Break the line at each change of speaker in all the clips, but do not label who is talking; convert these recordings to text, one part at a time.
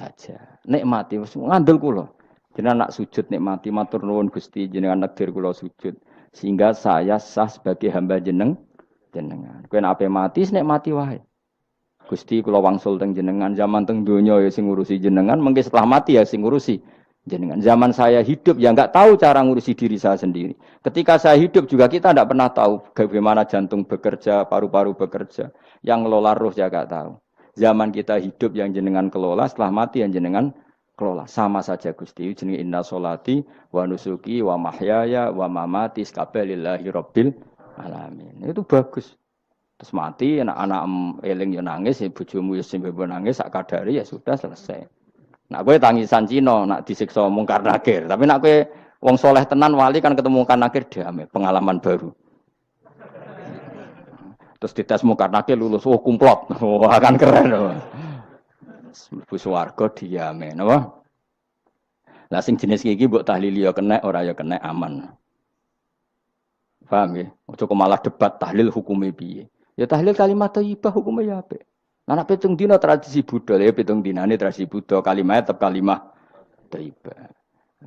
saja. Nikmati wis ngandel kula. Jenengan nak sujud nikmati matur nuwun Gusti jenengan nekdir kula sujud sehingga saya sah sebagai hamba jenengan. Kowe nek ape mati nikmati wae. Gusti kula wangsul teng jenengan zaman teng donya ya sing ngurusi jenengan, mengke setelah mati ya sing ngurusi jenengan. Zaman saya hidup ya enggak tahu cara ngurusi diri saya sendiri. Ketika saya hidup juga kita tidak pernah tahu bagaimana jantung bekerja, paru-paru bekerja. Yang ngelola roh ya enggak tahu. Zaman kita hidup yang jenengan kelola, setelah mati yang jenengan kelola. Sama saja Gusti. Jenenge inna sholati wa nusuki wa mahyaya wa mamati lillahi rabbil alamin. Itu bagus. Terus mati, anak-anak eling ya nangis, bojomu ya sing nangis sak kadare ya sudah selesai. Nak kowe tangisan Cina, nak disiksa mungkar nakir. Tapi nak kowe wong soleh tenan wali kan ketemu mungkar nakir damai, pengalaman baru. Terus dites mungkar nakir lulus, oh kumplot. Wah kan keren. Mlebu swarga diame, napa? Lah sing jenis iki mbok tahlili ya kena, ora ya kena aman. Paham ya? Ojo malah debat tahlil hukume piye. Ya tahlil kalimat thayyibah hukumnya ya apik. Anak pitung dina tradisi Buddha, ya pitung dinane tradisi Buddha, kalimat tetap kalimat thayyibah.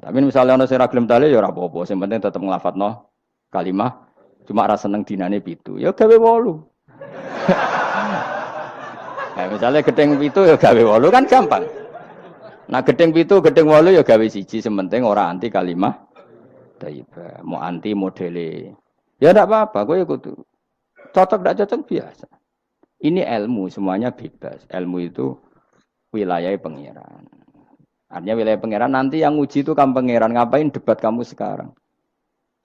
Tapi misalnya ana sing ra gelem tahlil ya ora apa-apa, sing penting tetep nglafadzno kalimat cuma ra seneng dinane 7. Ya gawe 8. Nah, misalnya gedeng 7 ya gawe 8 kan gampang. Nah gedeng 7, gedeng 8 ya gawe 1, sing penting ora anti kalimat thayyibah, mau anti modele. Ya ndak apa-apa, kowe kudu cocok tidak cocok biasa. Ini ilmu semuanya bebas. Ilmu itu wilayah pangeran. Artinya wilayah pangeran nanti yang uji itu kamu pangeran. Ngapain debat kamu sekarang?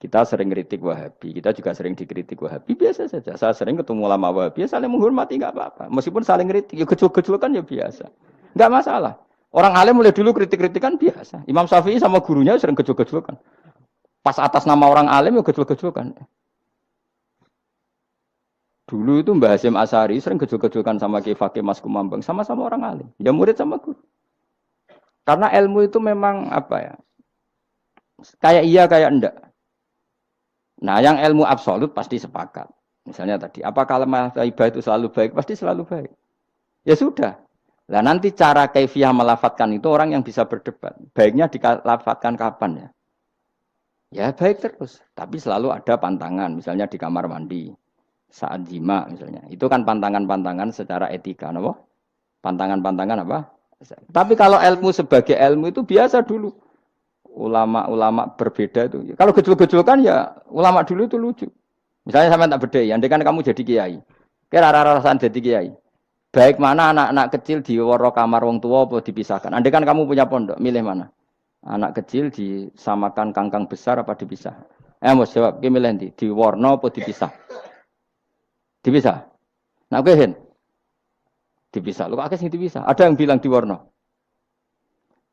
Kita sering kritik Wahabi. Kita juga sering dikritik Wahabi. Biasa saja. Saya sering ketemu ulama Wahabi. Saling menghormati nggak apa-apa. Meskipun saling kritik. Ya gejol-gejolkan ya biasa. Nggak masalah. Orang alim mulai dulu kritik-kritikan biasa. Imam Syafi'i sama gurunya sering gejol-gejolkan. Pas atas nama orang alim ya gejol-gejolkan. Dulu itu Mbah Hasyim Asy'ari sering gejol-gejolkan sama Ki Fakih Mas Kumambang, sama-sama orang alim. Ya murid sama guru. Karena ilmu itu memang apa ya? Kayak iya kayak enggak. Nah, yang ilmu absolut pasti sepakat. Misalnya tadi, apa kalimat thayyibah itu selalu baik? Pasti selalu baik. Ya sudah. Lah nanti cara kaifiyah melafatkan itu orang yang bisa berdebat. Baiknya dilafatkan kapan ya? Ya baik terus, tapi selalu ada pantangan, misalnya di kamar mandi. Saat jima misalnya, itu kan pantangan-pantangan secara etika, apa? Pantangan-pantangan apa? Tapi kalau ilmu sebagai ilmu itu biasa dulu. Ulama-ulama berbeda itu. Kalau gejol-gejolkan ya ulama dulu itu lucu. Misalnya sama tak bedai, andai kan kamu jadi kiai, kira rasa jadi kiai. Baik mana anak-anak kecil di woro kamar wong tua apa dipisahkan. Andai kan kamu punya pondok, milih mana? Anak kecil disamakan kangkang besar apa dipisah? Mau jawab, milih nanti di warna apa dipisah? Dipisah. Nah, oke hen. Dipisah. Lu akeh sing dipisah. Ada yang bilang di warna.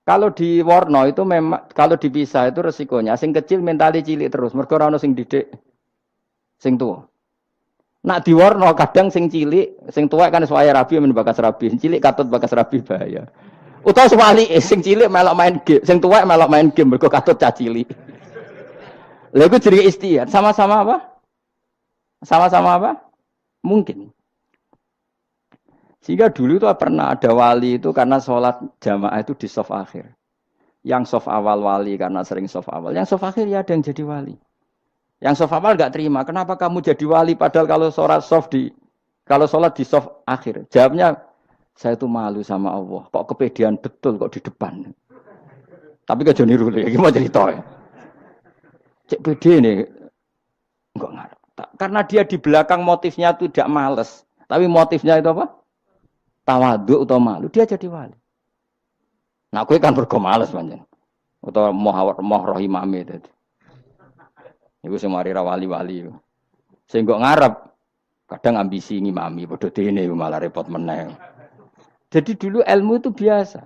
Kalau di warna itu memang kalau dipisah itu resikonya sing kecil mentali cilik terus. Mergo ora ono sing didik sing tuwa. Nak di warna kadang sing cilik, sing tuwa kan suwaya rabi men bakas rabi. Cilik katut bakas rabi bahaya. Utawa sebalike sing cilik melok main game, sing tuwa melok main game mergo katut cah cilik. Lha iku jenenge istihad. Sama-sama apa? Sama-sama apa? Mungkin. Sehingga dulu itu pernah ada wali itu karena sholat jamaah itu di shaf akhir. Yang shaf awal wali karena sering shaf awal. Yang shaf akhir ya ada yang jadi wali. Yang shaf awal enggak terima. Kenapa kamu jadi wali padahal kalau sholat di shaf akhir? Jawabnya, saya itu malu sama Allah. Kok kepedean betul kok di depan. Tapi kok jadi niru lagi mau cerita ya. Cek pede nih. Enggak ngarep. Karena dia di belakang motifnya itu tidak males. Tapi motifnya itu apa? Tawadhu atau malu. Dia jadi wali. Nah, gue kan bergo males panjang. Atau moh roh imame tadi. Iku sing mari ra wali-wali. Sing kok ngarep kadang ambisi ngimami padha dene malah repot meneh. Jadi dulu ilmu itu biasa.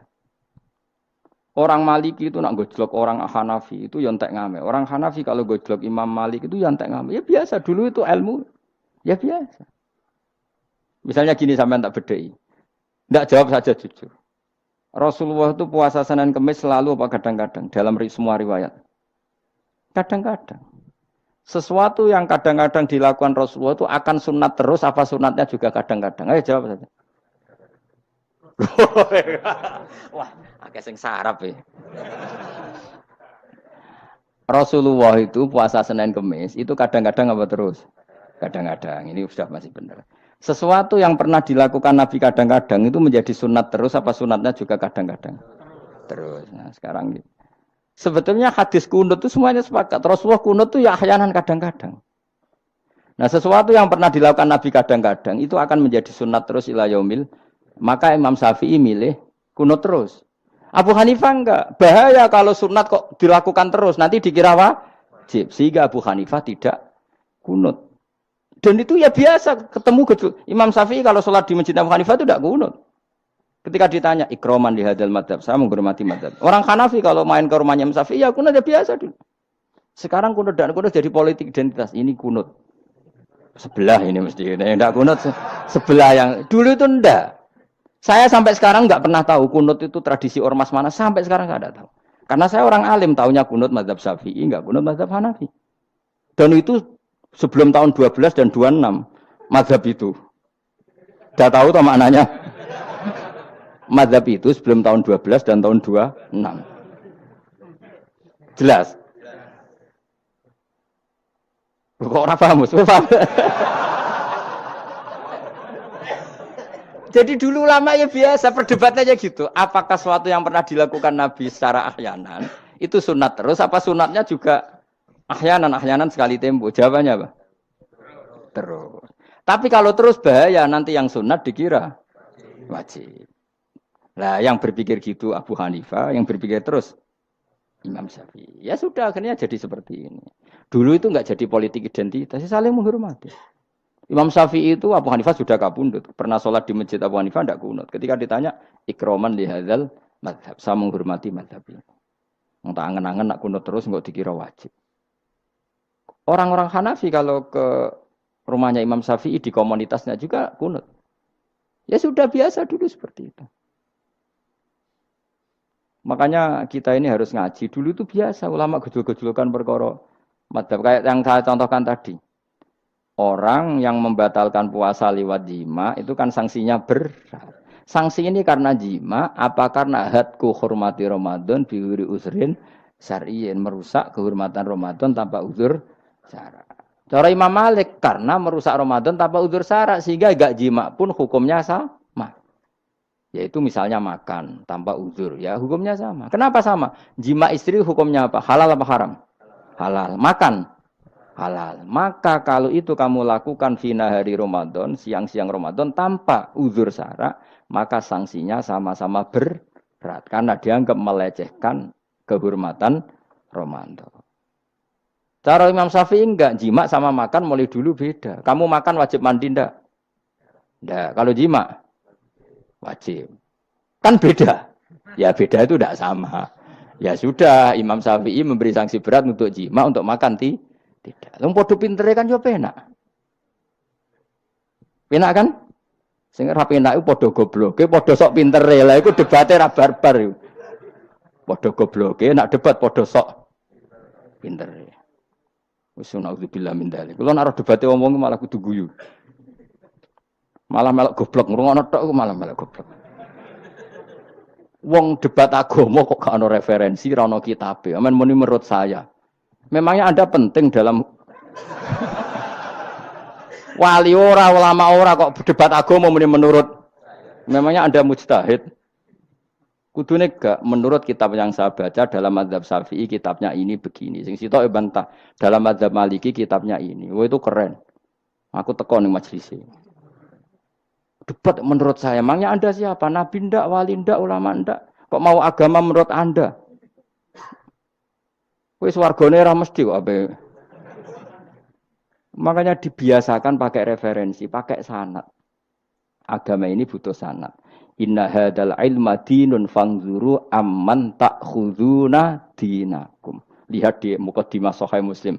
Orang Maliki itu nak gojlok orang Hanafi itu yang entek ngame. Orang Hanafi kalau gojlok Imam Malik itu yang entek ngame. Ya biasa dulu itu ilmu. Ya biasa. Misalnya gini sampean tak bedhei. Ndak jawab saja jujur. Rasulullah itu puasa Senin Kamis selalu apa kadang-kadang dalam semua riwayat. Kadang-kadang. Sesuatu yang kadang-kadang dilakukan Rasulullah itu akan sunat terus apa sunatnya juga kadang-kadang. Ayo jawab saja. Wah, akeh sing sarap ya. Rasulullah itu puasa Senin Kemis itu kadang-kadang apa terus? Kadang-kadang. Ini sudah masih benar. Sesuatu yang pernah dilakukan Nabi kadang-kadang itu menjadi sunat terus apa sunatnya juga kadang-kadang? Terus. Nah, sekarang gitu. Sebetulnya hadis kunut itu semuanya sepakat. Rasulullah kunut itu ya ahyanan kadang-kadang. Nah, sesuatu yang pernah dilakukan Nabi kadang-kadang itu akan menjadi sunat terus ila yaumil. Maka Imam Syafi'i milih kunut terus. Abu Hanifah enggak. Bahaya kalau sunat kok dilakukan terus. Nanti dikira wajib. Sehingga Abu Hanifah tidak kunut. Dan itu ya biasa ketemu gitu. Imam Syafi'i kalau sholat di masjid Abu Hanifah itu tidak kunut. Ketika ditanya ikroman di hadal madhab, saya menghormati madhab. Orang Hanafi kalau main ke rumahnya Imam Syafi'i ya kunut ya biasa dulu. Sekarang kunut dan kunut jadi politik identitas. Ini kunut. Sebelah ini mesti. Tidak kunut sebelah yang dulu itu enggak. Saya sampai sekarang nggak pernah tahu kunut itu tradisi ormas mana. Sampai sekarang nggak ada tahu. Karena saya orang alim, tahunya kunut mazhab Syafi'i, nggak kunut mazhab Hanafi. Dan itu sebelum tahun 12 dan 26 mazhab itu. Udah tahu toh maknanya? Mazhab itu sebelum tahun 12 dan tahun 26. Jelas? Kok ora paham, paham? Jadi dulu lama ya biasa perdebatannya gitu. Apakah sesuatu yang pernah dilakukan Nabi secara ahyanan itu sunat terus? Apa sunatnya juga ahyanan sekali tempo? Jawabannya apa? Terus. Tapi kalau terus bahaya nanti yang sunat dikira wajib. Nah yang berpikir gitu Abu Hanifah, yang berpikir terus Imam Syafi'i. Ya sudah akhirnya jadi seperti ini. Dulu itu nggak jadi politik identitas, saling menghormati. Imam Syafi'i itu Abu Hanifah sudah kabundut. Pernah sholat di masjid Abu Hanifah tidak kunut. Ketika ditanya, ikroman lihadzal madhab. Saya menghormati madhab ini. Entah angen-angen nak kunut terus nggak dikira wajib. Orang-orang Hanafi kalau ke rumahnya Imam Syafi'i di komunitasnya juga kunut. Ya sudah biasa dulu seperti itu. Makanya kita ini harus ngaji. Dulu itu biasa ulama gejol-gejolkan perkara madhab. Kayak yang saya contohkan tadi. Orang yang membatalkan puasa lewat jima itu kan sanksinya berat. Sanksi ini karena jima, apa karena hadku hormati Ramadan bihuri usrin syar'iyyin, merusak kehormatan Ramadan tanpa uzur syara. Cara Imam Malik karena merusak Ramadan tanpa uzur syara sehingga gak jima pun hukumnya sama. Yaitu misalnya makan tanpa uzur, ya hukumnya sama. Kenapa sama? Jima istri hukumnya apa? Halal apa haram? Halal. Makan halal. Maka kalau itu kamu lakukan fina hari Ramadan, siang-siang Ramadan tanpa uzur syara, maka sanksinya sama-sama berat karena dianggap melecehkan kehormatan Ramadan. Cara Imam Syafi'i enggak, jima sama makan mulai dulu beda. Kamu makan wajib mandi enggak? Enggak. Kalau jima wajib. Kan beda. Ya beda itu enggak sama. Ya sudah, Imam Syafi'i memberi sanksi berat untuk jima, untuk makan tidak. Wong padha pintere kan yo penak. Penak kan? Sing ora penak iku padha gobloke, padha sok pintere. Lah iku debate ra barbar iku. Padha gobloke, nak debat padha sok pintere. Wis naudzubillah min dzalik. Kulo nek debate wong malah kudu guyu. Malah melok goblok, ngrungokno tok malah melok goblok. Wong debat agama kok gak ono referensi, ra ono kitabe. Amen muni menurut saya. Memangnya Anda penting dalam wali ora, ulama ora kok debat agama menurut. Memangnya Anda mujtahid? Kudune gak menurut kitab yang saya baca dalam mazhab Syafi'i kitabnya ini begini. Sing sitok bantah dalam mazhab Maliki kitabnya ini. Wah itu keren. Aku teko ning majelis. Debat menurut saya. Memangnya Anda siapa? Nabi ndak, wali ndak, ulama ndak? Kok mau agama menurut Anda? Wis wargane ora mesti kok ape. Makanya dibiasakan pakai referensi, pakai sanad. Agama ini butuh sanad. Inna hadzal ilma dinun fangzuru amman ta'khuduna dinakum. Lihat di mukadimah Sahih Muslim.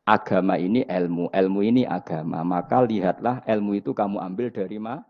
Agama ini ilmu, ilmu ini agama. Maka lihatlah ilmu itu kamu ambil dari mana?